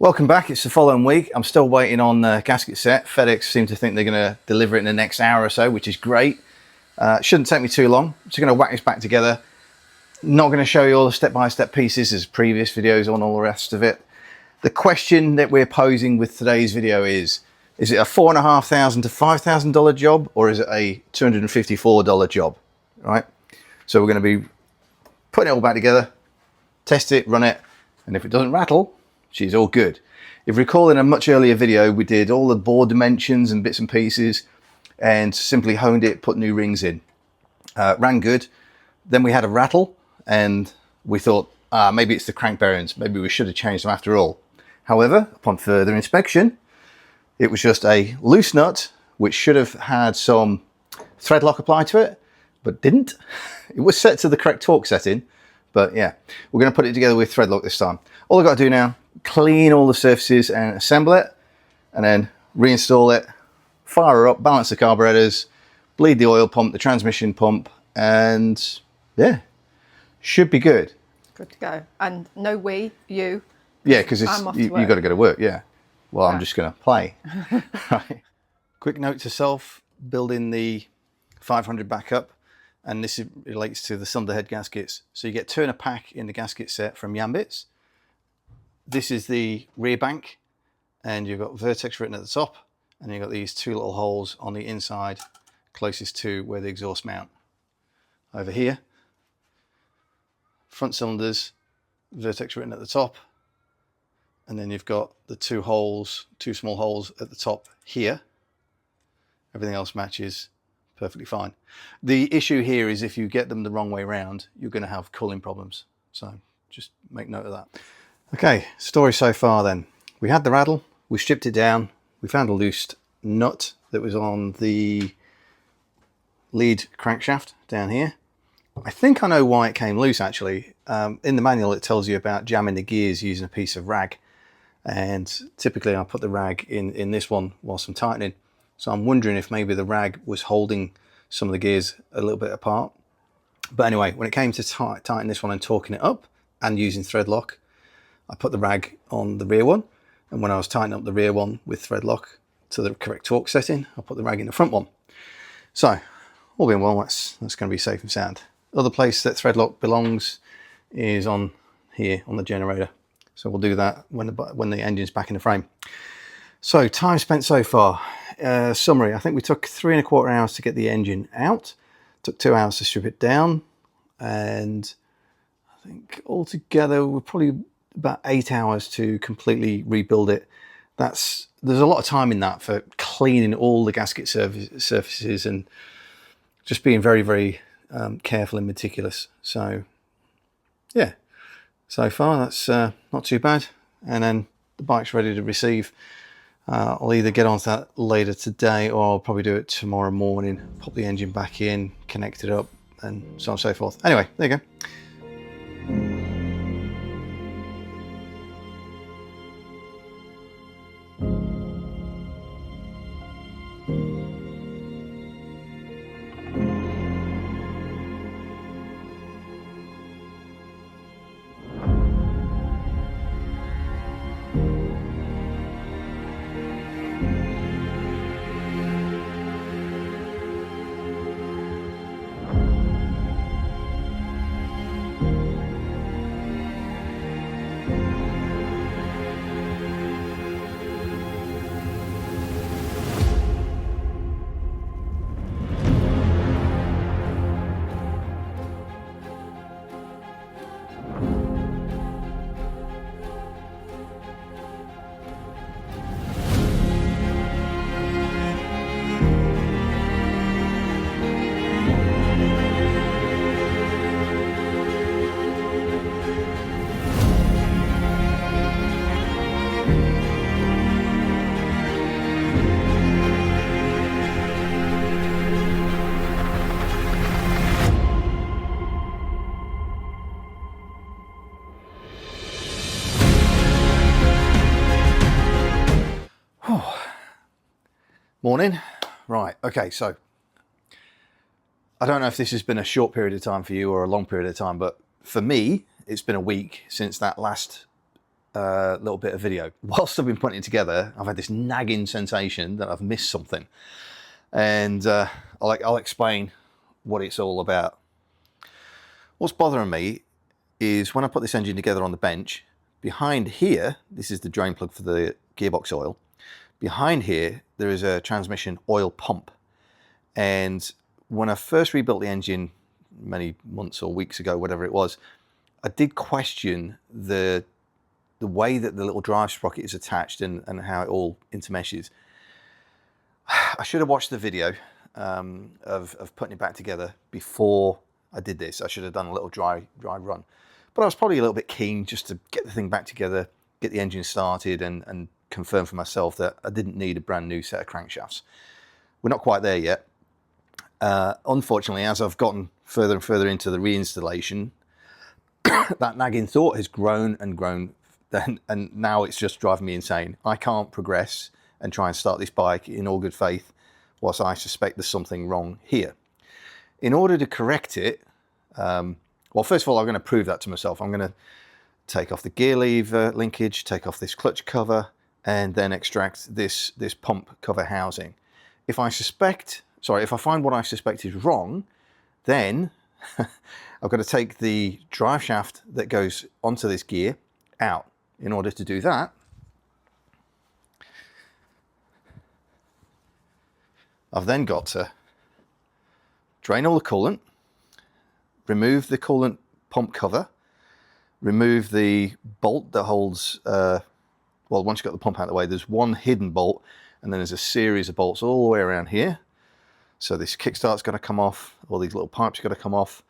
Welcome back. It's the following week. I'm still waiting on the gasket set. FedEx seem to think they're going to deliver it in the next hour or so, which is great. Shouldn't take me too long. Just going to whack this back together. Not going to show you all the step-by-step pieces as previous videos on all the rest of it. The question that we're posing with today's video is it a $4,500 to $5,000 job, or is it a $254 job? Right? So we're going to be putting it all back together, test it, run it, and if it doesn't rattle, she's all good. If you recall, in a much earlier video, we did all the board dimensions and bits and pieces and simply honed it, put new rings in. Ran good. Then we had a rattle and we thought, maybe it's the crank bearings. Maybe we should have changed them after all. However, upon further inspection, it was just a loose nut, which should have had some thread lock applied to it, but didn't. It was set to the correct torque setting, but yeah, we're going to put it together with thread lock this time. All I've got to do now, clean all the surfaces and assemble it, and then reinstall it, fire her up, balance the carburetors, bleed the oil pump, the transmission pump, and yeah, should be good. Good to go. And no we, you. Yeah, because you got to go to work, yeah. Well, I'm just going to play. Right. Quick note to self, building the 500 back up, and this relates to the cylinder head gaskets. So you get two in a pack in the gasket set from Yambits. This is the rear bank, and you've got Vertex written at the top, and you've got these two little holes on the inside closest to where the exhaust mount. Over here, front cylinders, Vertex written at the top, and then you've got the two small holes at the top here. Everything else matches perfectly fine. The issue here is if you get them the wrong way around, you're going to have cooling problems. So just make note of that. Okay, story so far then. We had the rattle, we stripped it down, we found a loose nut that was on the lead crankshaft down here. I think I know why it came loose actually. In the manual it tells you about jamming the gears using a piece of rag, and typically I put the rag in this one whilst I'm tightening. So I'm wondering if maybe the rag was holding some of the gears a little bit apart. But anyway, when it came to tighten this one and torquing it up and using thread lock, I put the rag on the rear one, and when I was tightening up the rear one with thread lock to the correct torque setting, I put the rag in the front one. So all being well, that's going to be safe and sound. Other place that thread lock belongs is on here on the generator. So we'll do that when the engine's back in the frame. So time spent so far. Summary, I think we took 3¼ hours to get the engine out. Took 2 hours to strip it down, and I think altogether we're probably about 8 hours to completely rebuild it. There's a lot of time in that for cleaning all the gasket surfaces and just being very, very careful and meticulous. So yeah, so far that's not too bad. And then the bike's ready to receive. I'll either get onto that later today, or I'll probably do it tomorrow morning, pop the engine back in, connect it up, and so on and so forth. Anyway, there you go. Morning. Right, okay, so I don't know if this has been a short period of time for you or a long period of time, but for me, it's been a week since that last little bit of video. Whilst I've been putting it together, I've had this nagging sensation that I've missed something, and I'll explain what it's all about. What's bothering me is when I put this engine together on the bench, behind here, this is the drain plug for the gearbox oil. Behind here, there is a transmission oil pump. And when I first rebuilt the engine many months or weeks ago, whatever it was, I did question the way that the little drive sprocket is attached and how it all intermeshes. I should have watched the video of putting it back together before I did this. I should have done a little dry run. But I was probably a little bit keen just to get the thing back together, get the engine started, and confirm for myself that I didn't need a brand new set of crankshafts. We're not quite there yet. Unfortunately, as I've gotten further and further into the reinstallation, that nagging thought has grown and grown, and now it's just driving me insane. I can't progress and try and start this bike in all good faith whilst I suspect there's something wrong here. In order to correct it, well, first of all, I'm going to prove that to myself. I'm going to take off the gear lever linkage, take off this clutch cover, and then extract this pump cover housing. If I find what I suspect is wrong, then I've got to take the drive shaft that goes onto this gear out. In order to do that, I've then got to drain all the coolant, remove the coolant pump cover, remove the bolt that holds, well, once you've got the pump out of the way, there's one hidden bolt, and then there's a series of bolts all the way around here. So this kickstart's got to come off, all these little pipes got to come off,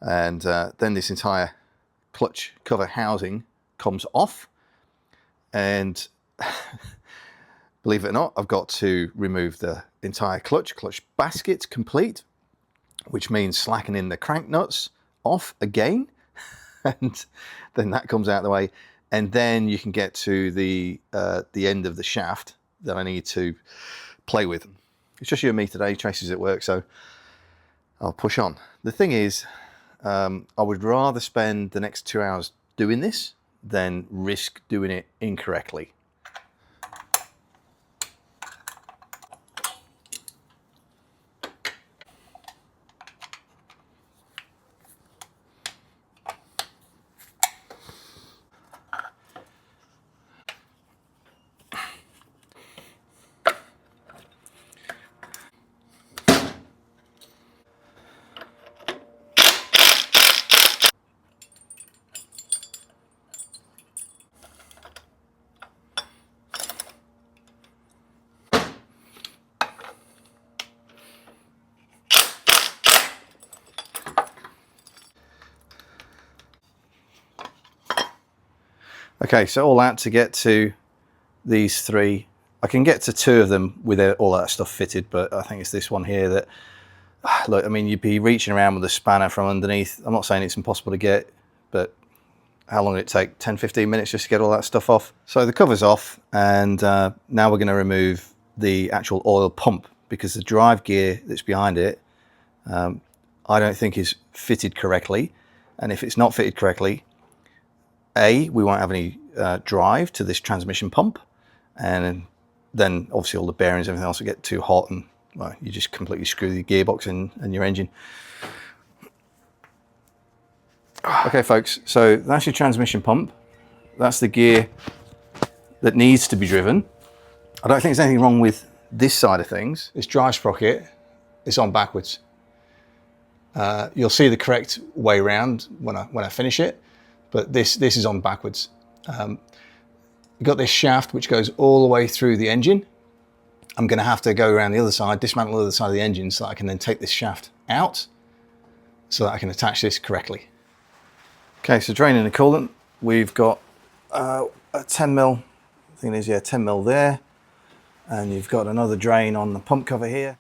and then this entire clutch cover housing comes off. And believe it or not, I've got to remove the entire clutch basket complete, which means slackening the crank nuts off again. And then that comes out of the way. And then you can get to the end of the shaft that I need to play with. It's just you and me today. Tracy's at work, so I'll push on. The thing is, I would rather spend the next 2 hours doing this than risk doing it incorrectly. Okay, so all that to get to these three. I can get to 2 of them with all that stuff fitted, but I think it's this one here that, look, I mean, you'd be reaching around with a spanner from underneath. I'm not saying it's impossible to get, but how long did it take? 10-15 minutes just to get all that stuff off. So the cover's off, and now we're going to remove the actual oil pump, because the drive gear that's behind it, I don't think is fitted correctly. And if it's not fitted correctly, we won't have any drive to this transmission pump, and then obviously all the bearings, everything else will get too hot, and well, you just completely screw the gearbox and your engine. Okay folks, so that's your transmission pump. That's the gear that needs to be driven. I don't think there's anything wrong with this side of things. This drive sprocket is on backwards. You'll see the correct way around when I finish it, but this is on backwards. You've got this shaft which goes all the way through the engine. I'm going to have to go around the other side, dismantle the other side of the engine, so that I can then take this shaft out so that I can attach this correctly. Okay, so draining the coolant, we've got a 10mm, I think it is, yeah, 10mm there, and you've got another drain on the pump cover here.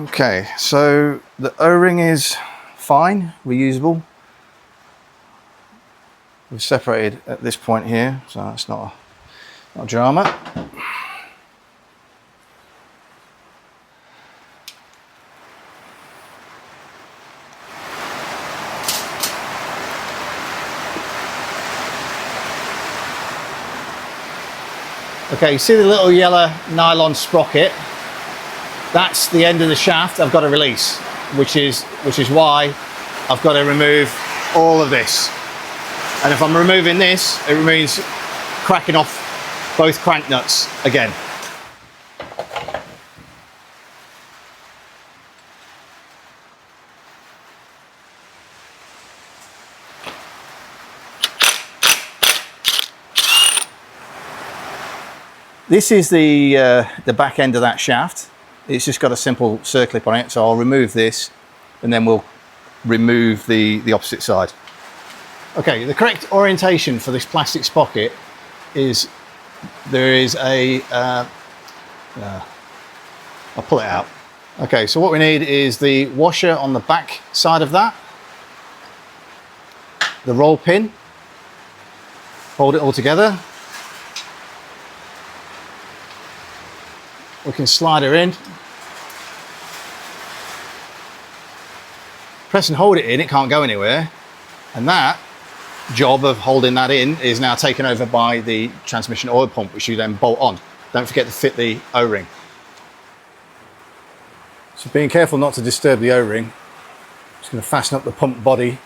Okay, so the O-ring is fine, reusable. We've separated at this point here, so that's not a drama. Okay, you see the little yellow nylon sprocket? That's the end of the shaft I've got to release, which is why I've got to remove all of this. And if I'm removing this, it means cracking off both crank nuts again. This is the back end of that shaft. It's just got a simple circlip on it, so I'll remove this and then we'll remove the opposite side. Okay, the correct orientation for this plastic sprocket is there is a I'll pull it out. Okay, so what we need is the washer on the back side of that, the roll pin, hold it all together. We can slide her in, press and hold it in, it can't go anywhere, and that job of holding that in is now taken over by the transmission oil pump, which you then bolt on. Don't forget to fit the O-ring. So being careful not to disturb the O-ring, just going to fasten up the pump body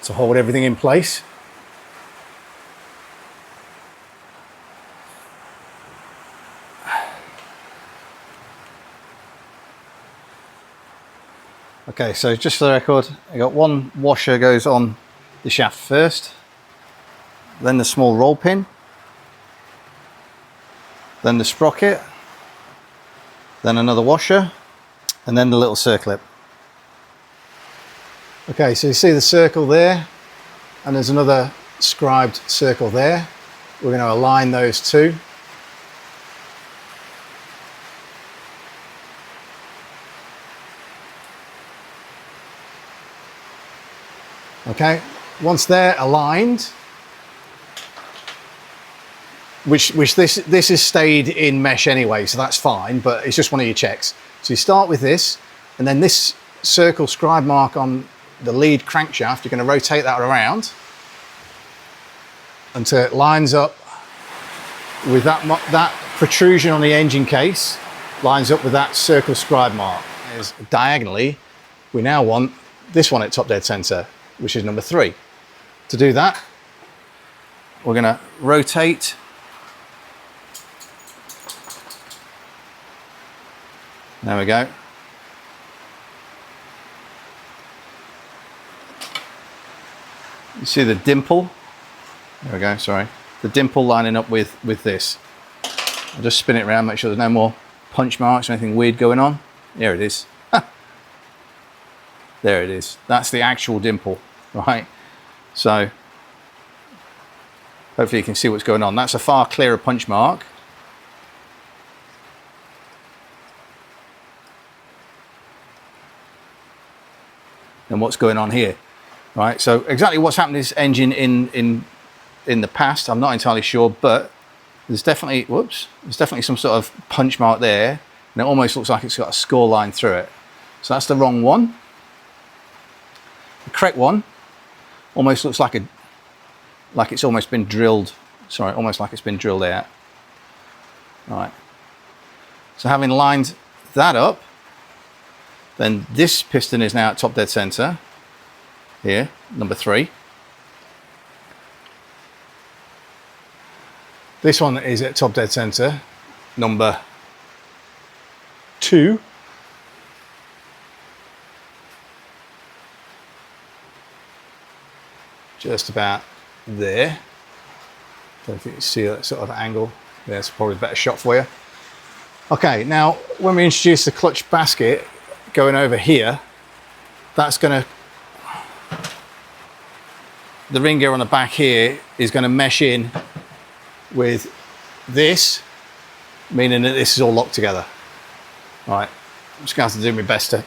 to hold everything in place. Okay, so just for the record, I got one washer goes on the shaft first, then the small roll pin, then the sprocket, then another washer, and then the little circlip. Okay, so you see the circle there, and there's another scribed circle there. We're going to align those two. Okay, once they're aligned, which this has stayed in mesh anyway, so that's fine, but it's just one of your checks. So you start with this, and then this circle scribe mark on the lead crankshaft, you're going to rotate that around until it lines up with that protrusion on the engine case, lines up with that circle scribe mark. Is diagonally, we now want this one at top dead center, which is number 3. To do that, we're going to rotate there we go. You see the dimple? There we go, sorry. The dimple lining up with this. I'll just spin it around, make sure there's no more punch marks or anything weird going on. There it is. There it is. That's the actual dimple, right? So hopefully you can see what's going on. That's a far clearer punch mark. Than what's going on here, right? So exactly what's happened to this engine in the past, I'm not entirely sure, but there's definitely, there's definitely some sort of punch mark there, and it almost looks like it's got a score line through it. So that's the wrong one. The correct one almost looks like it's almost been drilled. Sorry, almost like it's been drilled out. Right. So having lined that up, then this piston is now at top dead center. Here, number 3. This one is at top dead center, number 2. Just about there. Don't know if you can see that sort of angle. There's probably a better shot for you. Okay, now when we introduce the clutch basket going over here, that's going to, the ring gear on the back here is going to mesh in with this, meaning that this is all locked together. All right, I'm just going to have to do my best to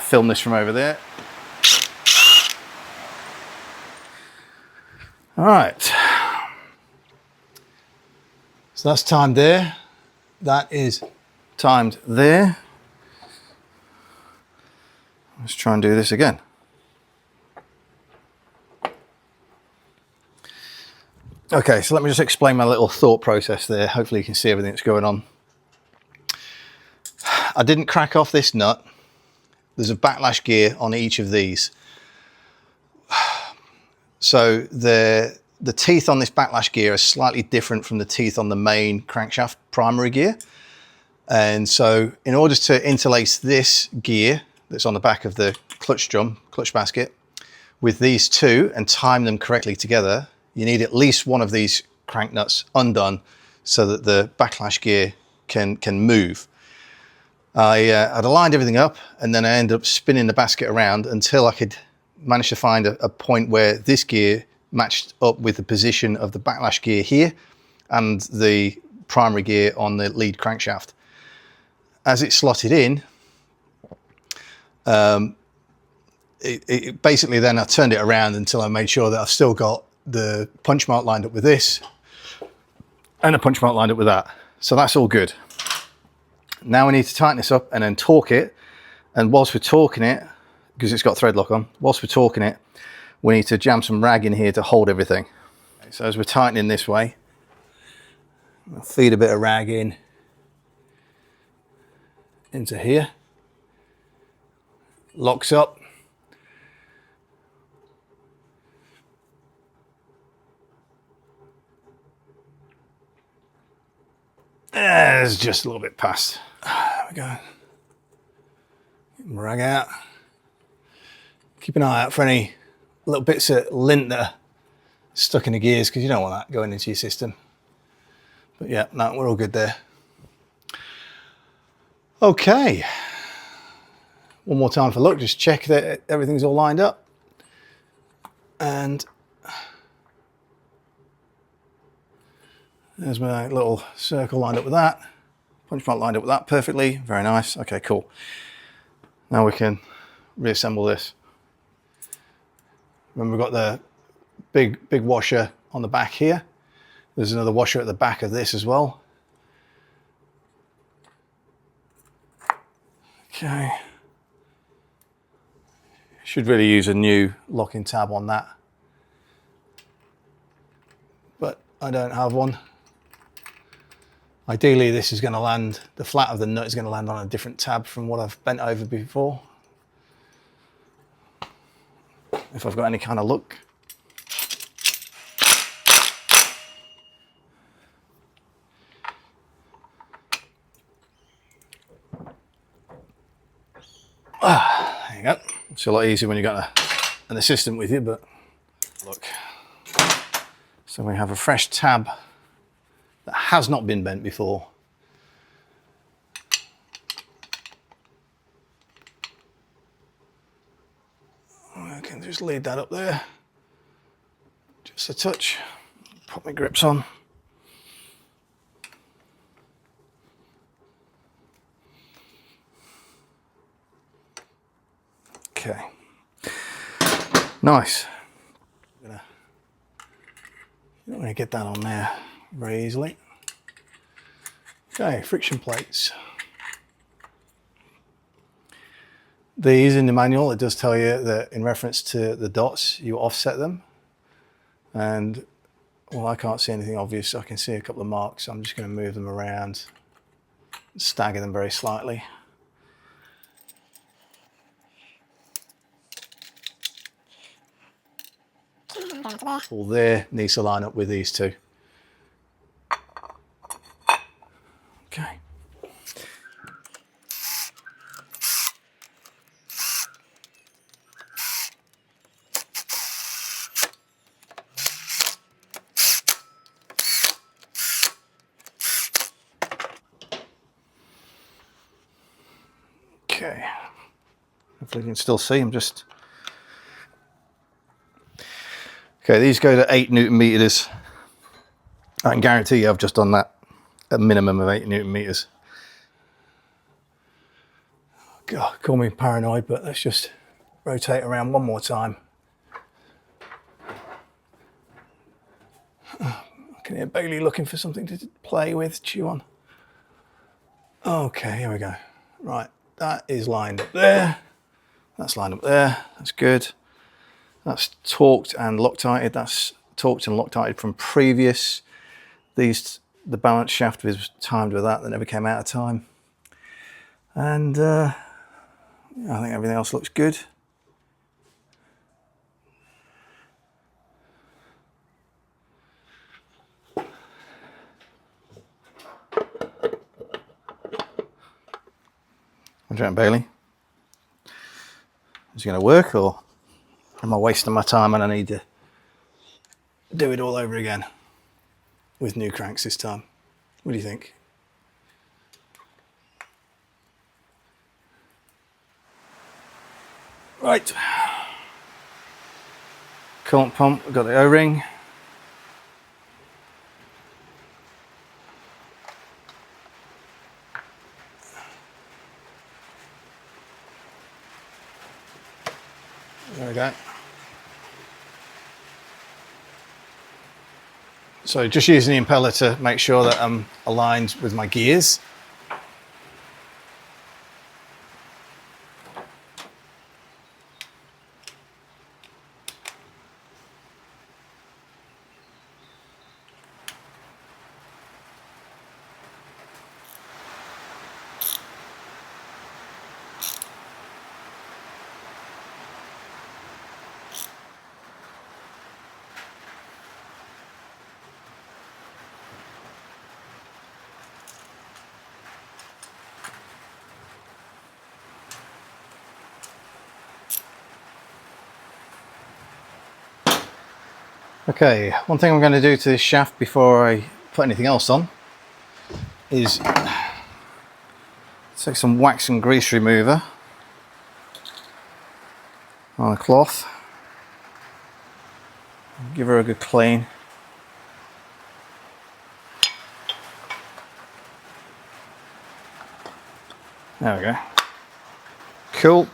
film this from over there. All right. So that's timed there. That is timed there. Let's try and do this again. Okay, so let me just explain my little thought process there. Hopefully you can see everything that's going on. I didn't crack off this nut. There's a backlash gear on each of these. So the teeth on this backlash gear are slightly different from the teeth on the main crankshaft primary gear. And so in order to interlace this gear that's on the back of the clutch drum, clutch basket, with these two and time them correctly together, you need at least one of these crank nuts undone so that the backlash gear can move. I'd aligned everything up, and then I ended up spinning the basket around until I could manage to find a point where this gear matched up with the position of the backlash gear here and the primary gear on the lead crankshaft. As it slotted in, basically then I turned it around until I made sure that I've still got the punch mark lined up with this and a punch mark lined up with that. So that's all good. Now we need to tighten this up and then torque it. And whilst we're torquing it, because it's got thread lock on, whilst we're torquing it, we need to jam some rag in here to hold everything. So as we're tightening this way, I'll feed a bit of rag in into here. Locks up. There's just a little bit past. There we go. Get my rag out. Keep an eye out for any little bits of lint that are stuck in the gears, because you don't want that going into your system. But yeah, no, we're all good there. Okay. One more time for look, just check that everything's all lined up. And there's my little circle lined up with that. Punch mark lined up with that perfectly. Very nice. Okay, cool. Now we can reassemble this. Remember, we've got the big washer on the back here. There's another washer at the back of this as well. Okay. Should really use a new locking tab on that, but I don't have one. Ideally, this is going to land, the flat of the nut is going to land on a different tab from what I've bent over before, if I've got any kind of luck. There you go. It's a lot easier when you've got an assistant with you, but look. So we have a fresh tab that has not been bent before. I can just lead that up there. Just a touch. Put my grips on. Okay, nice. You're not going to get that on there very easily. Okay, friction plates. These in the manual, it does tell you that in reference to the dots, you offset them. And well, I can't see anything obvious. I can see a couple of marks. So I'm just going to move them around, stagger them very slightly. All there needs to line up with these two. Okay. Okay. Hopefully you can still see. I'm just. Okay, these go to 8 Newton meters. I can guarantee you I've just done that, a minimum of 8 Newton meters. God, call me paranoid, but let's just rotate around one more time. I can hear Bailey looking for something to play with, chew on. Okay, here we go. Right, that is lined up there. That's lined up there. That's good. That's torqued and Loctited. That's torqued and Loctited from previous. The balance shaft was timed with that never came out of time. And I think everything else looks good. What do you reckon, Bailey? Is it going to work, or am I wasting my time and I need to do it all over again with new cranks this time? What do you think? Right. Coolant pump, we've got the O-ring. There we go. So just using the impeller to make sure that I'm aligned with my gears. Okay, one thing I'm going to do to this shaft before I put anything else on is take some wax and grease remover on a cloth, give her a good clean. There we go. Cool.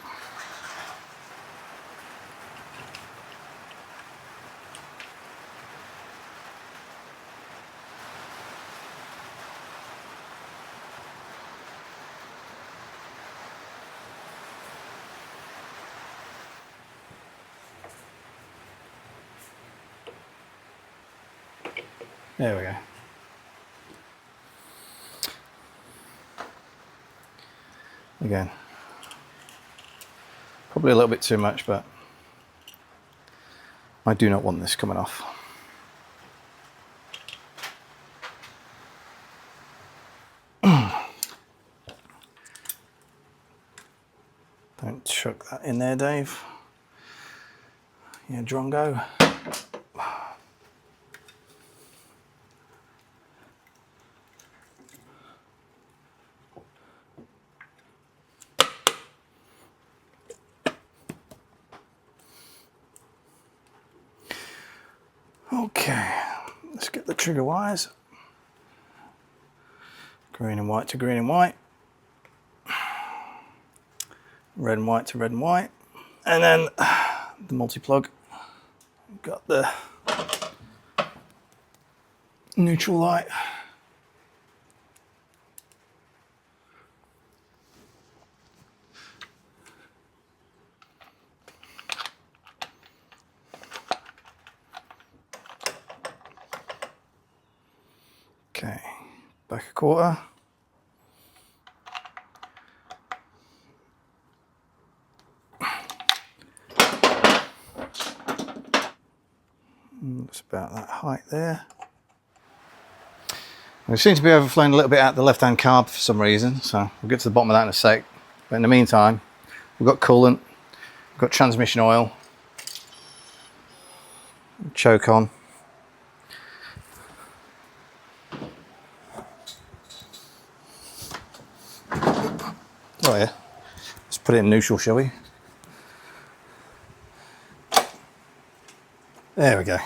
There we go. Again, probably a little bit too much, but I do not want this coming off. Don't chuck that in there, Dave. Yeah, Drongo. Okay, let's get the trigger wires. Green and white to green and white. Red and white to red and white. And then the multi-plug. Got the neutral light. Okay, back a quarter. It's about that height there. We seem to be overflowing a little bit out the left-hand carb for some reason, so we'll get to the bottom of that in a sec. But in the meantime, we've got coolant, we've got transmission oil, choke on. Oh yeah, let's put it in neutral, shall we? There we go.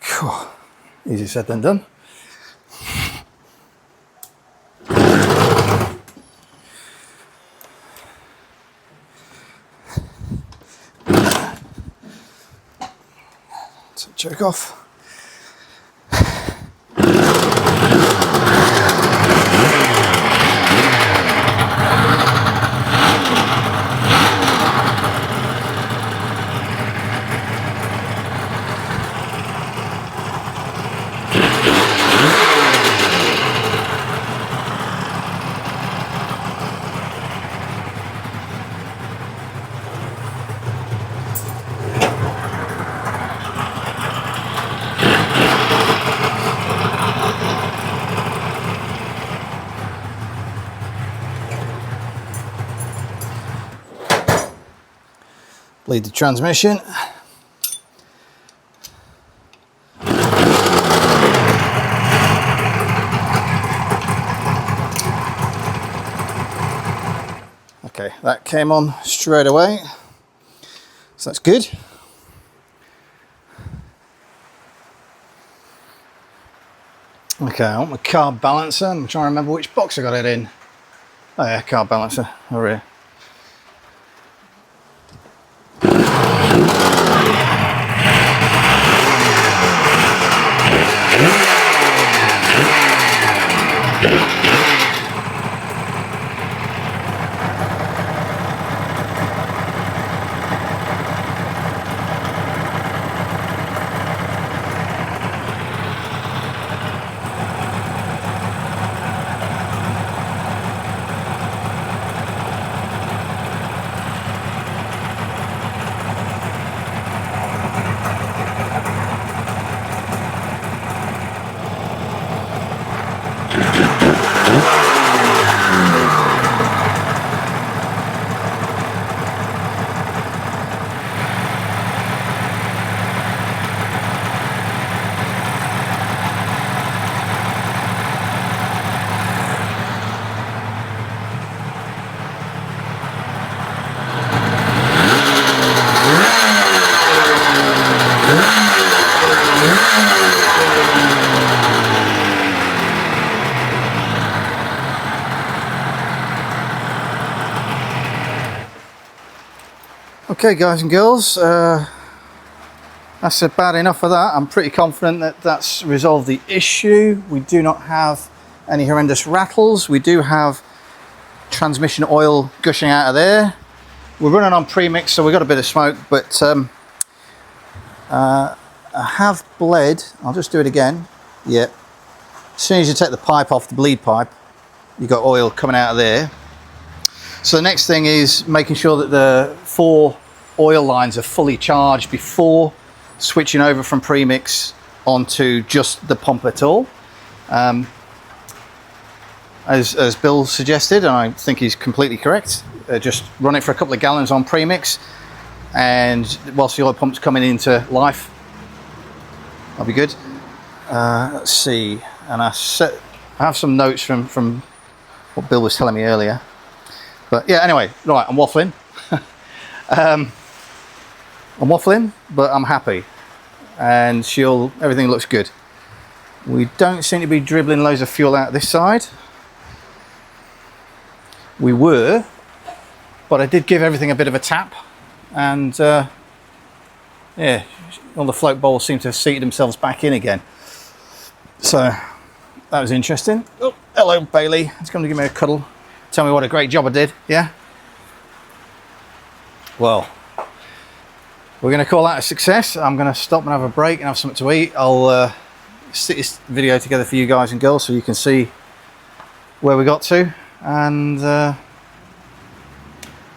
Whew. Easier said than done. So choke off. Bleed the transmission. Okay, that came on straight away, so that's good. Okay, I want my carb balancer. I'm trying to remember which box I got it in. Oh yeah, carb balancer, over here. Okay guys and girls, that's about enough of that. I'm pretty confident that that's resolved the issue. We do not have any horrendous rattles. We do have transmission oil gushing out of there. We're running on premix, so we've got a bit of smoke, but I have bled. I'll just do it again. Yep. As soon as you take the pipe off, the bleed pipe, you've got oil coming out of there. So the next thing is making sure that the 4 oil lines are fully charged before switching over from premix onto just the pump at all. As Bill suggested, and I think he's completely correct, just run it for a couple of gallons on premix, and whilst the oil pump's coming into life, that'll be good. Let's see, and I have some notes from what Bill was telling me earlier. But yeah, anyway, right, I'm waffling. I'm waffling, but I'm happy, and everything looks good. We don't seem to be dribbling loads of fuel out this side. We were, but I did give everything a bit of a tap, and yeah, all the float bowls seem to have seated themselves back in again. So that was interesting. Oh, hello Bailey, it's come to give me a cuddle. Tell me what a great job I did, yeah? Well, we're going to call that a success. I'm going to stop and have a break and have something to eat. I'll stick this video together for you guys and girls so you can see where we got to. And yeah,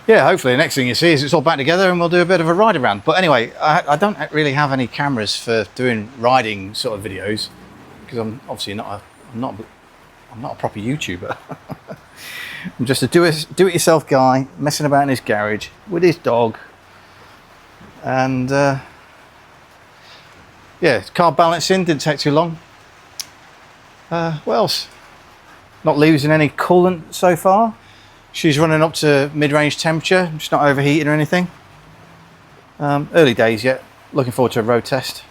hopefully the next thing you see is it's all back together and we'll do a bit of a ride around. But anyway, I don't really have any cameras for doing riding sort of videos because I'm obviously not a proper YouTuber. I'm just a do-it-yourself guy messing about in his garage with his dog. And yeah, carb balancing didn't take too long. What else? Not losing any coolant so far. She's running up to mid-range temperature. She's not overheating or anything. Early days yet. Looking forward to a road test.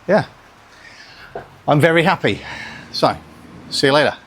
Yeah, I'm very happy. So, see you later.